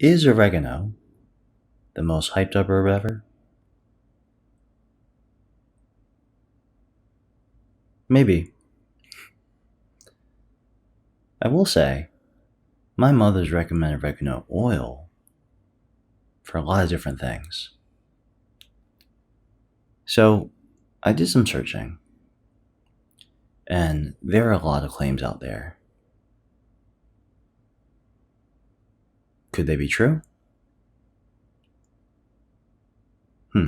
Is oregano the most hyped up herb ever? Maybe. I will say, my mother's recommended oregano oil for a lot of different things. So I did some searching, and there are a lot of claims out there. Could they be true? Hmm.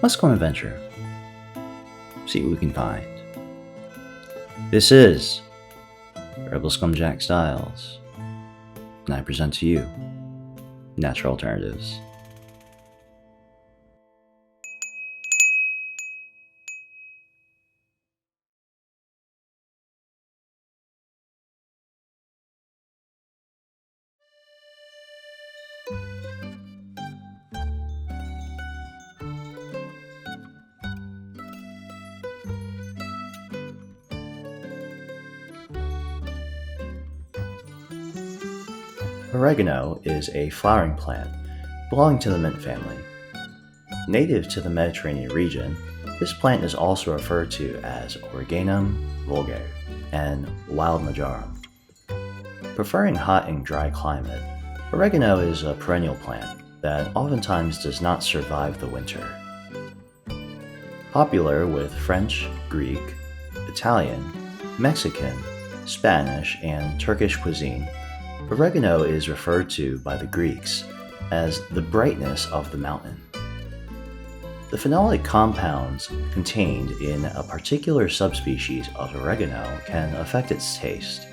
Let's go on an adventure. See what we can find. This is Rebel Scumjack Styles, and I present to you Natural Alternatives. Oregano is a flowering plant belonging to the mint family. Native to the Mediterranean region, this plant is also referred to as Oreganum vulgare and Wild Marjoram. Preferring hot and dry climate, oregano is a perennial plant that oftentimes does not survive the winter. Popular with French, Greek, Italian, Mexican, Spanish, and Turkish cuisine, oregano is referred to by the Greeks as the brightness of the mountain. The phenolic compounds contained in a particular subspecies of oregano can affect its taste,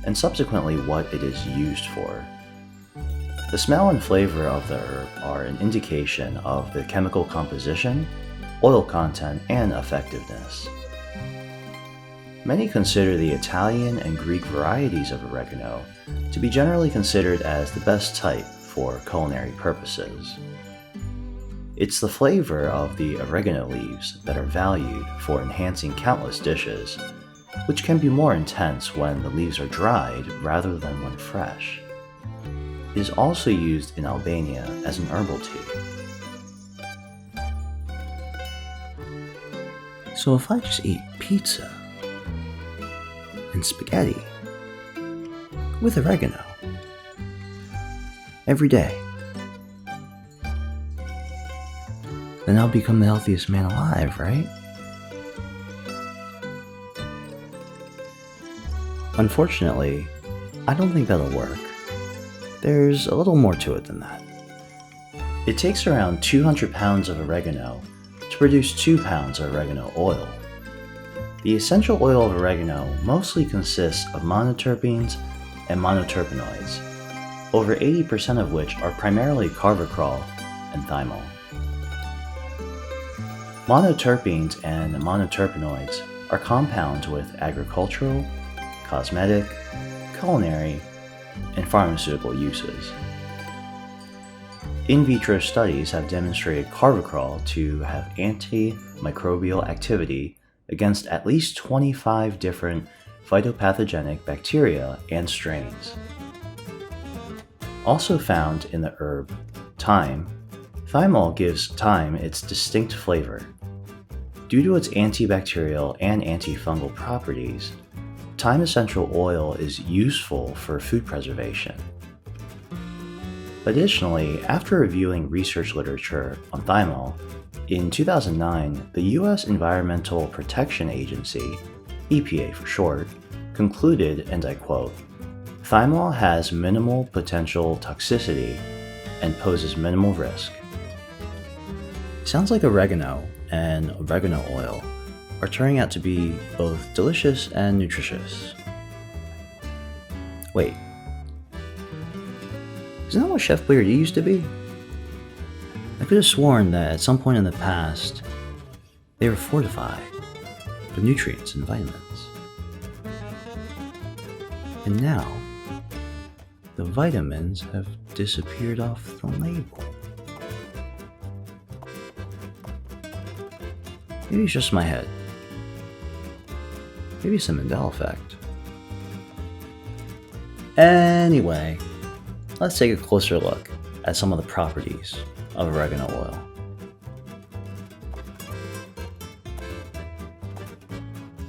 and subsequently what it is used for. The smell and flavor of the herb are an indication of the chemical composition, oil content, and effectiveness. Many consider the Italian and Greek varieties of oregano to be generally considered as the best type for culinary purposes. It's the flavor of the oregano leaves that are valued for enhancing countless dishes, which can be more intense when the leaves are dried rather than when fresh. It is also used in Albania as an herbal tea. So if I just eat pizza and spaghetti with oregano every day, then I'll become the healthiest man alive, right? Unfortunately, I don't think that'll work. There's a little more to it than that. It takes around 200 pounds of oregano to produce 2 pounds of oregano oil. The essential oil of oregano mostly consists of monoterpenes and monoterpenoids, over 80% of which are primarily carvacrol and thymol. Monoterpenes and monoterpenoids are compounds with agricultural, cosmetic, culinary, and pharmaceutical uses. In vitro studies have demonstrated carvacrol to have antimicrobial activity against at least 25 different phytopathogenic bacteria and strains. Also found in the herb thyme, thymol gives thyme its distinct flavor. Due to its antibacterial and antifungal properties, thyme essential oil is useful for food preservation. Additionally, after reviewing research literature on thymol, in 2009, the U.S. Environmental Protection Agency, EPA for short, concluded, and I quote, "Thymol has minimal potential toxicity and poses minimal risk." Sounds like oregano and oregano oil are turning out to be both delicious and nutritious. Wait, isn't that what Chef Boyardee used to be? I could have sworn that at some point in the past, they were fortified with nutrients and vitamins. And now, the vitamins have disappeared off the label. Maybe it's just my head. Maybe it's a Mandela effect. Anyway, let's take a closer look at some of the properties of oregano oil.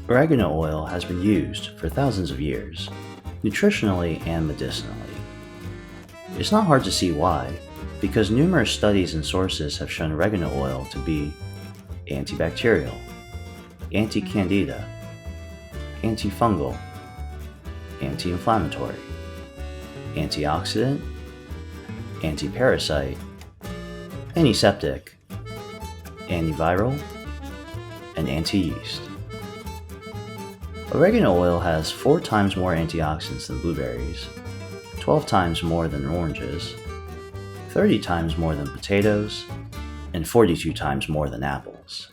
Oregano oil has been used for thousands of years, nutritionally and medicinally. It's not hard to see why, because numerous studies and sources have shown oregano oil to be antibacterial, anti-candida, antifungal, anti-inflammatory, antioxidant, anti-parasite, antiseptic, antiviral, and anti-yeast. Oregano oil has 4 times more antioxidants than blueberries, 12 times more than oranges, 30 times more than potatoes, and 42 times more than apples.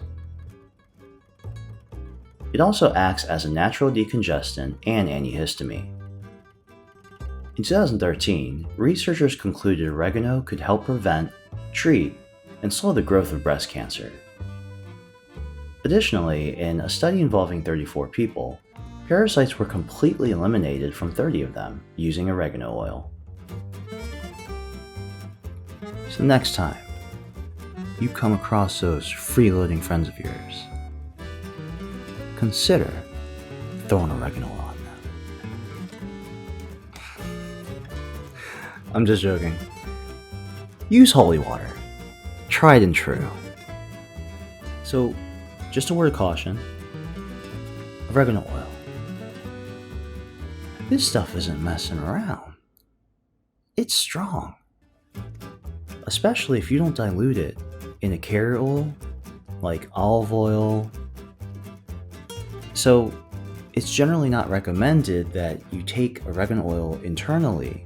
It also acts as a natural decongestant and antihistamine. In 2013, researchers concluded oregano could help prevent, treat, and slow the growth of breast cancer. Additionally, in a study involving 34 people, parasites were completely eliminated from 30 of them using oregano oil. So next time you come across those freeloading friends of yours, consider throwing oregano oil on them. I'm just joking. Use holy water. Tried and true. So, just a word of caution. Oregano oil. This stuff isn't messing around. It's strong. Especially if you don't dilute it in a carrier oil, like olive oil. So, it's generally not recommended that you take oregano oil internally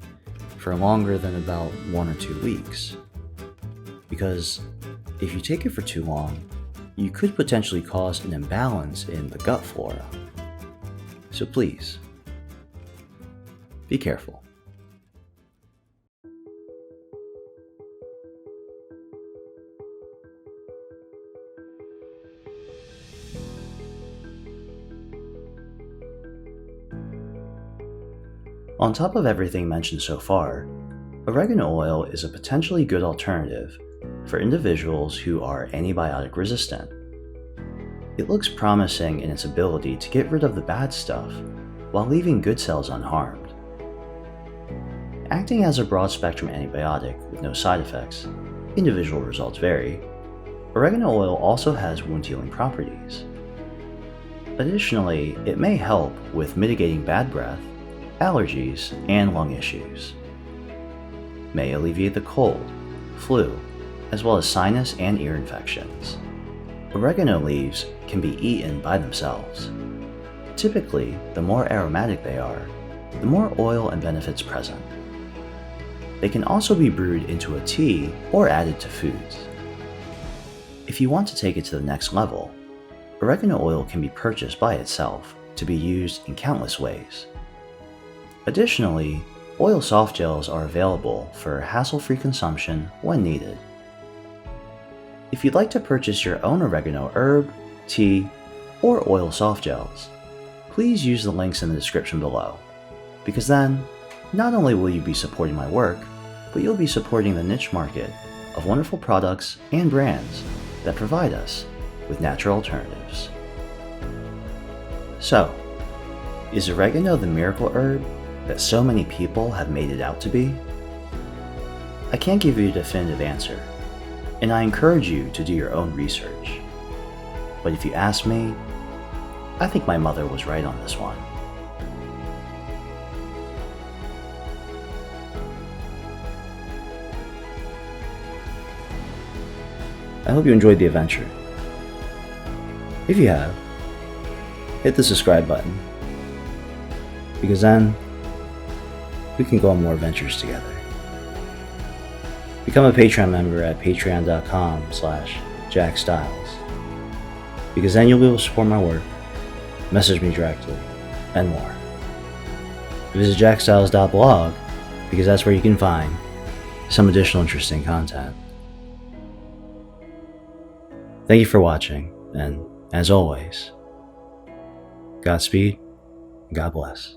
for longer than about 1 or 2 weeks. Because if you take it for too long, you could potentially cause an imbalance in the gut flora. So please, be careful. On top of everything mentioned so far, oregano oil is a potentially good alternative for individuals who are antibiotic resistant. It looks promising in its ability to get rid of the bad stuff while leaving good cells unharmed. Acting as a broad-spectrum antibiotic with no side effects, individual results vary, oregano oil also has wound-healing properties. Additionally, it may help with mitigating bad breath, allergies, and lung issues. May alleviate the cold, flu, as well as sinus and ear infections. Oregano leaves can be eaten by themselves. Typically, the more aromatic they are, the more oil and benefits present. They can also be brewed into a tea or added to foods. If you want to take it to the next level, oregano oil can be purchased by itself to be used in countless ways. Additionally, oil softgels are available for hassle-free consumption when needed. If you'd like to purchase your own oregano herb, tea, or oil softgels, please use the links in the description below, because then, not only will you be supporting my work, but you'll be supporting the niche market of wonderful products and brands that provide us with natural alternatives. So, is oregano the miracle herb that so many people have made it out to be? I can't give you a definitive answer, and I encourage you to do your own research. But if you ask me, I think my mother was right on this one. I hope you enjoyed the adventure. If you have, hit the subscribe button, because then we can go on more adventures together. Become a Patreon member at patreon.com/jackstyles, because then you'll be able to support my work, message me directly, and more. Visit jackstyles.blog, because that's where you can find some additional interesting content. Thank you for watching, and as always, Godspeed, and God bless.